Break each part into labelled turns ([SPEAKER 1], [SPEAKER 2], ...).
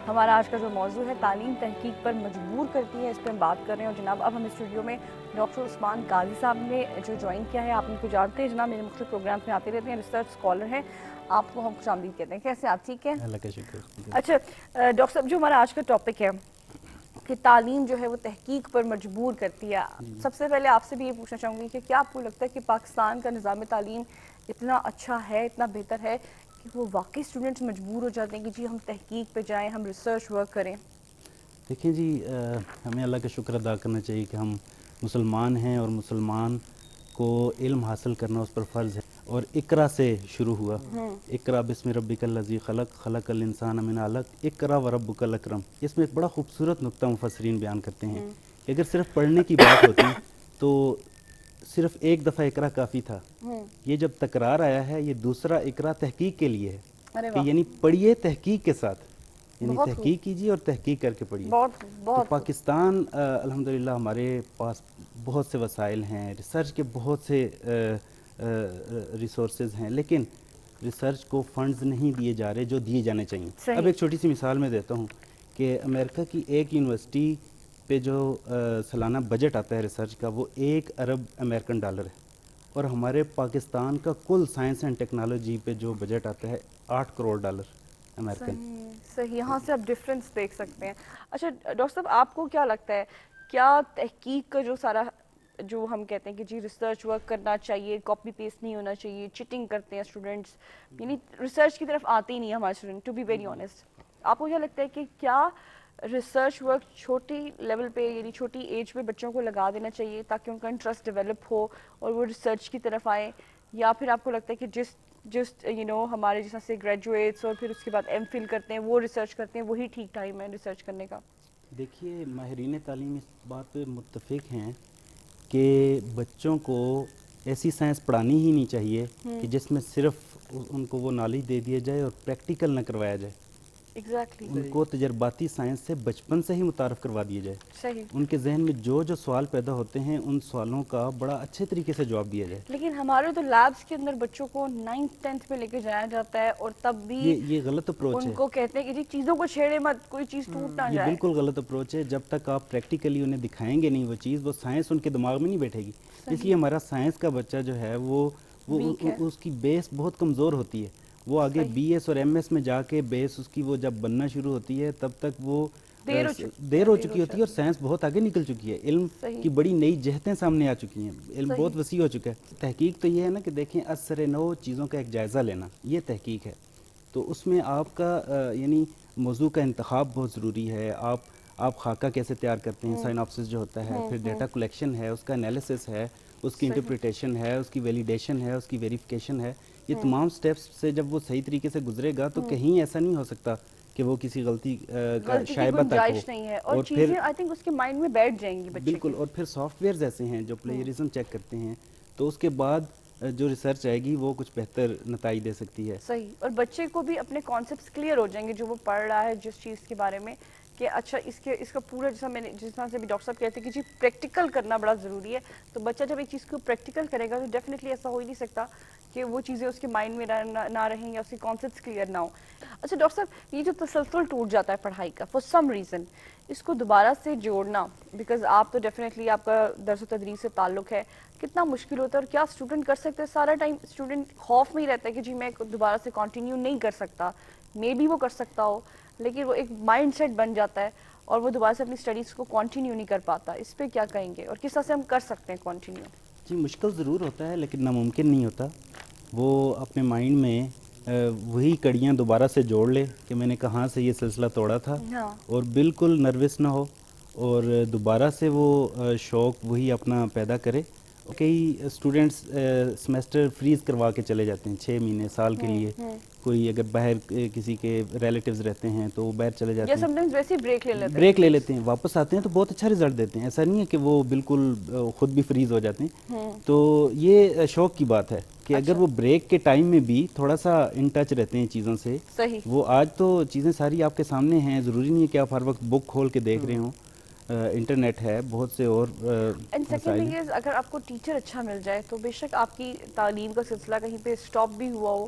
[SPEAKER 1] ہمارا آج کا جو موضوع ہے تعلیم تحقیق پر مجبور کرتی ہے، اس پہ ہم بات کر رہے ہیں. اور جناب اب ہم اسٹوڈیو میں ڈاکٹر عثمان قاضی صاحب نے جو جوائن کیا ہے، آپ ان کو جانتے ہیں جناب، میرے مختلف پروگرامز میں آتے رہتے ہیں، ریسرچ اسکالر ہیں. آپ کو ہم خوش آمدید کہتے ہیں. کیسے آپ ٹھیک ہیں؟
[SPEAKER 2] اللہ کا شکر.
[SPEAKER 1] اچھا ڈاکٹر صاحب، جو ہمارا آج کا ٹاپک ہے کہ تعلیم جو ہے وہ تحقیق پر مجبور کرتی ہے، سب سے پہلے آپ سے بھی یہ پوچھنا چاہوں گی کہ کیا آپ کو لگتا ہے کہ پاکستان کا نظام تعلیم اتنا اچھا ہے، اتنا بہتر ہے کہ وہ واقعی اسٹوڈنٹس مجبور ہو جاتے ہیں کہ جی ہم تحقیق پہ جائیں، ہم ریسرچ ورک کریں؟
[SPEAKER 2] دیکھیں جی، ہمیں اللہ کا شکر ادا کرنا چاہیے کہ ہم مسلمان ہیں اور مسلمان کو علم حاصل کرنا اس پر فرض ہے. اور اقرا سے شروع ہوا. اقرا بسم ربک الذی خلق، خلق الانسان من علق، اقرا وربک الاکرم. اس میں ایک بڑا خوبصورت نقطہ مفسرین بیان کرتے ہیں کہ اگر صرف پڑھنے کی بات ہوتی تو صرف ایک دفعہ اقرا کافی تھا. یہ جب تکرار آیا ہے، یہ دوسرا اقرا تحقیق کے لیے ہے
[SPEAKER 1] ارے
[SPEAKER 2] کہ
[SPEAKER 1] واہ،
[SPEAKER 2] یعنی پڑھیے تحقیق کے ساتھ، یعنی
[SPEAKER 1] بہت خوب،
[SPEAKER 2] تحقیق کیجیے اور تحقیق کر کے پڑھیے.
[SPEAKER 1] بہت
[SPEAKER 2] تو
[SPEAKER 1] بہت خوب.
[SPEAKER 2] پاکستان الحمدللہ ہمارے پاس بہت سے وسائل ہیں، ریسرچ کے بہت سے ریسورسز ہیں، لیکن ریسرچ کو فنڈز نہیں دیے جا رہے جو دیے جانے چاہیے. اب
[SPEAKER 1] صحیح.
[SPEAKER 2] ایک چھوٹی سی مثال میں دیتا ہوں کہ امریکہ کی ایک یونیورسٹی پہ جو سالانہ بجٹ آتا ہے ریسرچ کا، وہ 1 ارب امریکن ڈالر ہے. اور ہمارے پاکستان کا کل سائنس اینڈ ٹیکنالوجی پہ جو بجٹ آتا ہے 8 کروڑ ڈالر امریکن.
[SPEAKER 1] صحیح صحیح، یہاں سے آپ ڈفرینس دیکھ سکتے ہیں. اچھا ڈاکٹر صاحب، آپ کو کیا لگتا ہے کیا تحقیق کا جو سارا جو ہم کہتے ہیں کہ جی ریسرچ ورک کرنا چاہیے، کاپی پیسٹ نہیں ہونا چاہیے، چیٹنگ کرتے ہیں اسٹوڈنٹس، یعنی ریسرچ کی طرف آتے ہی نہیں ہمارے student, to be very honest, آپ کو کیا لگتا ہے کہ کیا ریسرچ ورک چھوٹی لیول پہ یعنی چھوٹی ایج پہ بچوں کو لگا دینا چاہیے تاکہ ان کا انٹرسٹ ڈیولپ ہو اور وہ ریسرچ کی طرف آئیں، یا پھر آپ کو لگتا ہے کہ جس ہمارے جیسا سے گریجویٹس اور پھر اس کے بعد ایم فل کرتے ہیں وہ ریسرچ کرتے ہیں، وہی ٹھیک ٹائم ہے ریسرچ کرنے کا؟
[SPEAKER 2] دیکھیے، ماہرین تعلیم اس بات پہ متفق ہیں کہ بچوں کو ایسی سائنس پڑھانی ہی نہیں چاہیے کہ جس میں صرف ان کو وہ نالج دے دیا جائے اور پریکٹیکل نہ کروایا جائے.
[SPEAKER 1] ایگزیکٹلی.
[SPEAKER 2] ان کو تجرباتی سائنس سے بچپن سے ہی متعارف کروا دیا جائے.
[SPEAKER 1] صحیح.
[SPEAKER 2] ان کے ذہن میں جو سوال پیدا ہوتے ہیں ان سوالوں کا بڑا اچھے طریقے سے جواب دیا جائے.
[SPEAKER 1] لیکن ہمارے تو لیبس کے اندر بچوں کو 9th 10th میں لے کے جایا جاتا ہے اور تب بھی
[SPEAKER 2] یہ غلط اپروچ
[SPEAKER 1] ان
[SPEAKER 2] ہے.
[SPEAKER 1] کو کہتے ہیں کہ جی چیزوں کو چھیڑے مت، کوئی چیز ٹوٹ نہ
[SPEAKER 2] یہ
[SPEAKER 1] جائے.
[SPEAKER 2] بالکل غلط اپروچ ہے. جب تک آپ پریکٹیکلی انہیں دکھائیں گے نہیں وہ چیز، وہ سائنس ان کے دماغ میں نہیں بیٹھے گی. اس لیے ہمارا سائنس کا بچہ جو ہے وہ
[SPEAKER 1] ویک ہے.
[SPEAKER 2] اس کی بیس بہت کمزور ہوتی ہے. وہ آگے
[SPEAKER 1] صحیح.
[SPEAKER 2] بی ایس اور ایم ایس میں جا کے بیس اس کی وہ جب بننا شروع ہوتی ہے تب تک وہ دیر ہو چکی ہوتی ہے اور سائنس بہت آگے نکل چکی ہے. علم
[SPEAKER 1] صحیح.
[SPEAKER 2] کی بڑی نئی جہتیں سامنے آ چکی ہیں. علم
[SPEAKER 1] صحیح.
[SPEAKER 2] بہت وسیع ہو چکا ہے. تحقیق تو یہ ہے نا کہ دیکھیں اثر نو چیزوں کا ایک جائزہ لینا، یہ تحقیق ہے. تو اس میں آپ کا یعنی موضوع کا انتخاب بہت ضروری ہے. آپ خاکہ کیسے تیار کرتے ہیں، سائنوپسس جو ہوتا ہے، پھر ڈیٹا کلیکشن ہے، اس کا انالیسس ہے، اس کی
[SPEAKER 1] صحیح.
[SPEAKER 2] انٹرپریٹیشن ہے، اس کی ویلیڈیشن ہے، اس کی ویریفیکیشن ہے. یہ تمام سٹیپس سے جب وہ صحیح طریقے سے گزرے گا تو کہیں ایسا نہیں ہو سکتا کہ وہ کسی غلطی کا
[SPEAKER 1] کی
[SPEAKER 2] شائبہ تک ہو.
[SPEAKER 1] گنجائش نہیں ہے اور
[SPEAKER 2] پھر
[SPEAKER 1] چیزیں آئی تھنک اس کے مائنڈ میں بیٹھ جائیں گی بچے کے.
[SPEAKER 2] بالکل. اور پھر سافٹ ویئرز ایسے ہیں جو پلیئرزم چیک کرتے ہیں، تو اس کے بعد جو ریسرچ آئے گی وہ کچھ بہتر نتائج دے سکتی ہے.
[SPEAKER 1] صحیح. اور بچے کو بھی اپنے کانسیپٹس کلیئر ہو جائیں گے جو وہ پڑھ رہا ہے جس چیز کے بارے میں، کہ اچھا اس کا پورا جس طرح سے بھی ڈاکٹر صاحب کہتے ہیں کہ جی پریکٹیکل کرنا بڑا ضروری ہے. تو بچہ جب ایک چیز کو پریکٹیکل کرے گا تو ڈیفینیٹلی ایسا ہو ہی نہیں سکتا کہ وہ چیزیں اس کے مائنڈ میں نہ رہیں یا اس کے کانسیپٹس کلیئر نہ ہوں. اچھا ڈاکٹر صاحب، یہ جو تسلسل ٹوٹ جاتا ہے پڑھائی کا فار سم ریزن، اس کو دوبارہ سے جوڑنا، بیکاز آپ تو ڈیفینیٹلی آپ کا درس و تدریس سے تعلق ہے، کتنا مشکل ہوتا ہے اور کیا اسٹوڈنٹ کر سکتے ہیں؟ سارا ٹائم اسٹوڈنٹ خوف میں ہی رہتا ہے کہ جی میں دوبارہ سے کنٹینیو نہیں کر سکتا. مے بی وہ کر سکتا ہو لیکن وہ ایک مائنڈ سیٹ بن جاتا ہے اور وہ دوبارہ سے اپنی اسٹڈیز کو کنٹینیو نہیں کر پاتا. اس پہ کیا کہیں گے اور کس طرح سے ہم کر سکتے ہیں کنٹینیو؟
[SPEAKER 2] جی مشکل ضرور ہوتا ہے لیکن ناممکن نہیں ہوتا. وہ اپنے مائنڈ میں وہی کڑیاں دوبارہ سے جوڑ لے کہ میں نے کہاں سے یہ سلسلہ توڑا تھا،
[SPEAKER 1] ہاں.
[SPEAKER 2] اور بالکل نروس نہ ہو اور دوبارہ سے وہ شوق وہی اپنا پیدا کرے. کئی اسٹوڈنٹس سمیسٹر فریز کروا کے چلے جاتے ہیں 6 مہینے سال کے لیے. کوئی اگر باہر کسی کے ریلیٹیوز رہتے ہیں تو وہ باہر چلے جاتے
[SPEAKER 1] یا
[SPEAKER 2] ہیں،
[SPEAKER 1] سم ٹائمز ویسے ہی بریک
[SPEAKER 2] لے لیتے ہیں، واپس آتے ہیں تو بہت اچھا رزلٹ دیتے ہیں. ایسا نہیں ہے کہ وہ بالکل خود بھی فریز ہو جاتے ہیں. تو یہ شوق کی بات ہے کہ اگر وہ بریک کے ٹائم میں بھی تھوڑا سا ان ٹچ رہتے ہیں چیزوں سے.
[SPEAKER 1] صحیح.
[SPEAKER 2] وہ آج تو چیزیں ساری آپ کے سامنے ہیں، ضروری نہیں ہے کہ آپ ہر وقت بک کھول کے دیکھ رہے ہوں. انٹرنیٹ ہے، بہت سے اور
[SPEAKER 1] اینڈ سیکنڈ
[SPEAKER 2] مسائل
[SPEAKER 1] تھنگ
[SPEAKER 2] ہیں.
[SPEAKER 1] از اگر آپ کو ٹیچر اچھا مل جائے تو بے شک آپ کی تعلیم کا سلسلہ کہیں پہ اسٹاپ بھی ہوا ہو،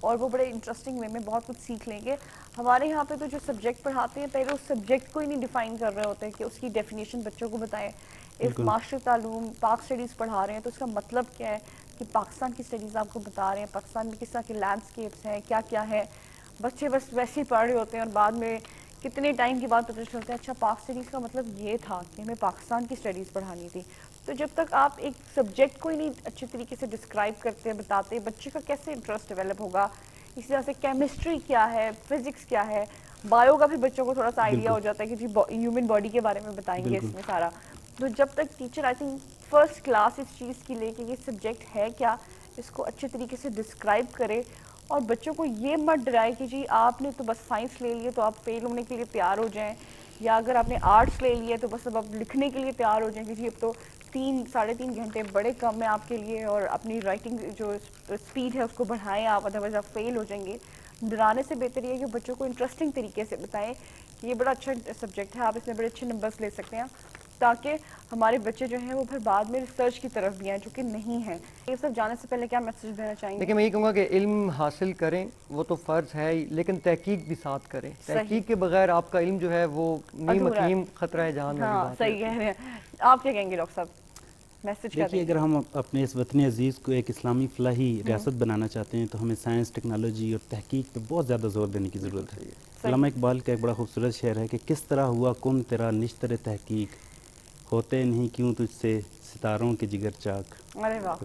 [SPEAKER 1] اور وہ بڑے انٹرسٹنگ وے میں بہت کچھ سیکھ لیں گے. ہمارے یہاں پہ تو جو سبجیکٹ پڑھاتے ہیں پہلے اس سبجیکٹ کو ہی نہیں ڈیفائن کر رہے ہوتے کہ اس کی ڈیفینیشن بچوں کو بتائیں. اف معاشرتی تعلوم پاک اسٹڈیز پڑھا رہے ہیں تو اس کا مطلب کیا ہے کہ پاکستان کی اسٹڈیز آپ کو بتا رہے ہیں, پاکستان میں کس طرح کے لینڈسکیپس ہیں, کیا کیا ہے. بچے بس ویسے ہی پڑھ رہے ہوتے ہیں اور بعد میں کتنے ٹائم کے بعد پتہ چلتا ہے اچھا پاک اسٹڈیز کا مطلب یہ تھا کہ ہمیں پاکستان کی اسٹڈیز پڑھانی تھی. تو جب تک آپ ایک سبجیکٹ کو ہی نہیں اچھے طریقے سے ڈسکرائب کرتے بتاتے, بچے کا کیسے انٹرسٹ ڈیولپ ہوگا. اسی طرح سے کیمسٹری کیا ہے, فزکس کیا ہے, بایو کا بھی بچوں کو تھوڑا سا آئیڈیا ہو جاتا ہے کہ جی ہیومن باڈی کے بارے میں بتائیں گے اس میں سارا. تو جب تک teacher I think first class اس چیز کی لے کہ یہ سبجیکٹ ہے کیا, اس کو اچھے طریقے سے ڈسکرائب کرے اور بچوں کو یہ مت ڈرائے کہ جی آپ نے تو بس سائنس لے لیے تو آپ فیل ہونے کے لیے تیار ہو جائیں, یا اگر آپ نے آرٹس لے لیے تو بس اب آپ لکھنے کے لیے تیار ہو جائیں کہ جی اب تو 3-3.5 گھنٹے بڑے کم ہیں آپ کے لیے اور اپنی رائٹنگ جو اسپیڈ ہے اس کو بڑھائیں آپ, ادروائز آپ فیل ہو جائیں گے. ڈرانے سے بہتر یہ ہے کہ بچوں کو انٹرسٹنگ طریقے سے بتائیں کہ یہ بڑا اچھا سبجیکٹ ہے, آپ اس میں بڑے اچھے نمبرز لے سکتے ہیں, تاکہ ہمارے بچے جو ہیں وہ پھر بعد میں ریسرچ کی طرف بھی آئیں جو کہ نہیں ہیں. یہ سب جانے سے پہلے کیا میسج دینا چاہیں گے؟
[SPEAKER 3] لیکن میں یہ کہوں گا کہ علم حاصل کریں وہ تو فرض ہے ہی, لیکن تحقیق بھی ساتھ کریں. تحقیق کے بغیر آپ کا علم جو ہے وہ نیم یقین خطرہ ہے جہان والی بات ہے.
[SPEAKER 1] صحیح کہہ رہے ہیں. آپ کیا کہیں گے ڈاکٹر صاحب؟ میسج کیا دیں
[SPEAKER 2] دیکھیے,
[SPEAKER 1] گے؟
[SPEAKER 2] اگر ہم اپنے اس وطن عزیز کو ایک اسلامی فلاحی ریاست بنانا چاہتے ہیں تو ہمیں سائنس, ٹیکنالوجی اور تحقیق پہ بہت زیادہ زور دینے کی ضرورت ہے. علامہ اقبال کا ایک بڑا خوبصورت شعر ہے کہ کس طرح ہوا کن تیرا نشتر تحقیق, ہوتے نہیں کیوں تجھ سے ستاروں کے جگر چاک.
[SPEAKER 1] ارے واہ,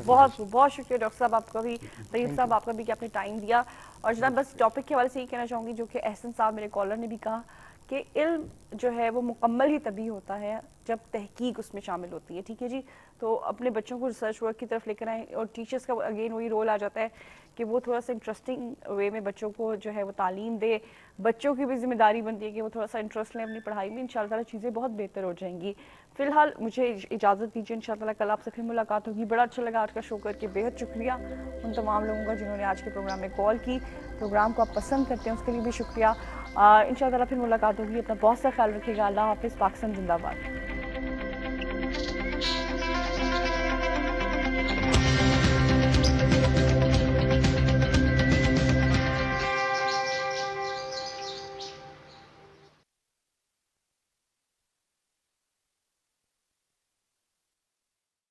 [SPEAKER 1] بہت بہت شکریہ ڈاکٹر صاحب آپ کا بھی, طیب صاحب آپ کا بھی کہ آپ نے ٹائم دیا. اور جناب بس ٹاپک کے حوالے سے یہ کہنا چاہوں گی جو کہ احسن صاحب میرے کالر نے بھی کہا کہ علم جو ہے وہ مکمل ہی تبھی ہوتا ہے جب تحقیق اس میں شامل ہوتی ہے. ٹھیک ہے جی, تو اپنے بچوں کو ریسرچ ورک کی طرف لے کر آئیں, اور ٹیچرس کا اگین وہی رول آ جاتا ہے کہ وہ تھوڑا سا انٹرسٹنگ وے میں بچوں کو جو ہے وہ تعلیم دے. بچوں کی بھی ذمہ داری بنتی ہے کہ وہ تھوڑا سا انٹرسٹ لیں اپنی پڑھائی میں, انشاءاللہ تعالی چیزیں بہت بہتر ہو جائیں گی. فی الحال مجھے اجازت دیجیے, انشاءاللہ کل آپ سے پھر ملاقات ہوگی. بڑا اچھا لگا آج کا شو کر کے, بےحد شکریہ ان تمام لوگوں کا جنہوں نے آج کے پروگرام میں کال کی. پروگرام کو آپ پسند کرتے ہیں اس کے لیے بھی شکریہ. انشاءاللہ پھر ملاقات ہوگی. اپنا بہت سا خیال رکھیے گا. اللہ حافظ. پاکستان زندہ باد.